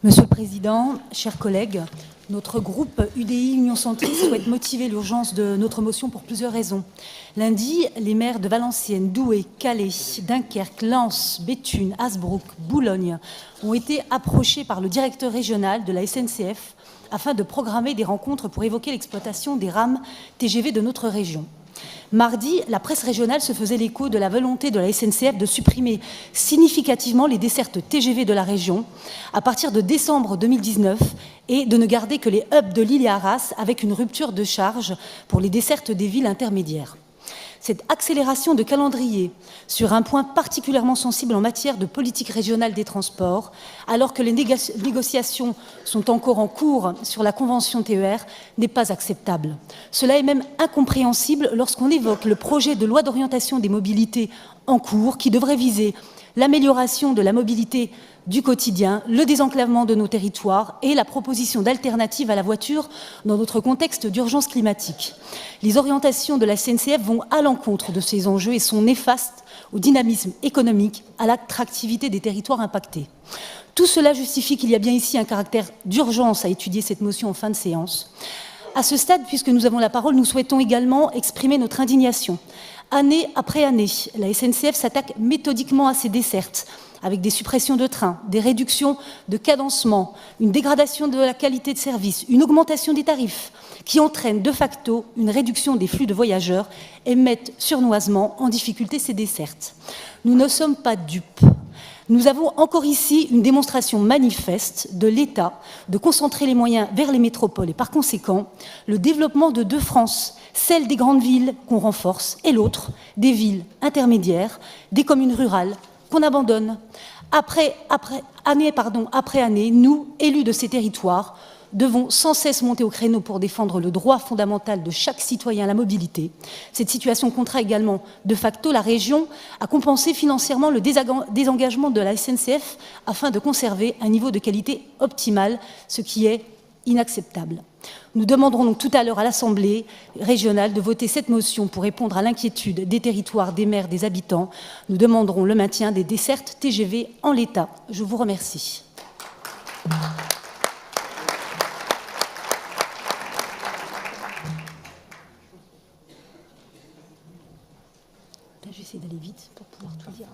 Monsieur le Président, chers collègues, notre groupe UDI Union Centriste souhaite motiver l'urgence de notre motion pour plusieurs raisons. Lundi, les maires de Valenciennes, Douai, Calais, Dunkerque, Lens, Béthune, Hasbrook, Boulogne ont été approchés par le directeur régional de la SNCF afin de programmer des rencontres pour évoquer l'exploitation des rames TGV de notre région. Mardi, la presse régionale se faisait l'écho de la volonté de la SNCF de supprimer significativement les dessertes TGV de la région à partir de décembre 2019 et de ne garder que les hubs de Lille et Arras avec une rupture de charge pour les dessertes des villes intermédiaires. Cette accélération de calendrier sur un point particulièrement sensible en matière de politique régionale des transports, alors que les négociations sont encore en cours sur la convention TER, n'est pas acceptable. Cela est même incompréhensible lorsqu'on évoque le projet de loi d'orientation des mobilités en cours qui devrait viser l'amélioration de la mobilité du quotidien, le désenclavement de nos territoires et la proposition d'alternatives à la voiture dans notre contexte d'urgence climatique. Les orientations de la SNCF vont à l'encontre de ces enjeux et sont néfastes au dynamisme économique, à l'attractivité des territoires impactés. Tout cela justifie qu'il y a bien ici un caractère d'urgence à étudier cette motion en fin de séance. À ce stade, puisque nous avons la parole, nous souhaitons également exprimer notre indignation. Année après année, la SNCF s'attaque méthodiquement à ces dessertes, avec des suppressions de trains, des réductions de cadencement, une dégradation de la qualité de service, une augmentation des tarifs, qui entraînent de facto une réduction des flux de voyageurs et mettent surnoisement en difficulté ces dessertes. Nous ne sommes pas dupes. Nous avons encore ici une démonstration manifeste de l'État de concentrer les moyens vers les métropoles et par conséquent le développement de deux France, celle des grandes villes qu'on renforce et l'autre des villes intermédiaires, des communes rurales qu'on abandonne. Année après année, nous, élus de ces territoires, devons sans cesse monter au créneau pour défendre le droit fondamental de chaque citoyen à la mobilité. Cette situation contraint également de facto la région à compenser financièrement le désengagement de la SNCF afin de conserver un niveau de qualité optimal, ce qui est inacceptable. Nous demanderons donc tout à l'heure à l'Assemblée régionale de voter cette motion pour répondre à l'inquiétude des territoires, des maires, des habitants. Nous demanderons le maintien des dessertes TGV en l'état. Je vous remercie. J'essaie d'aller vite pour pouvoir tout dire.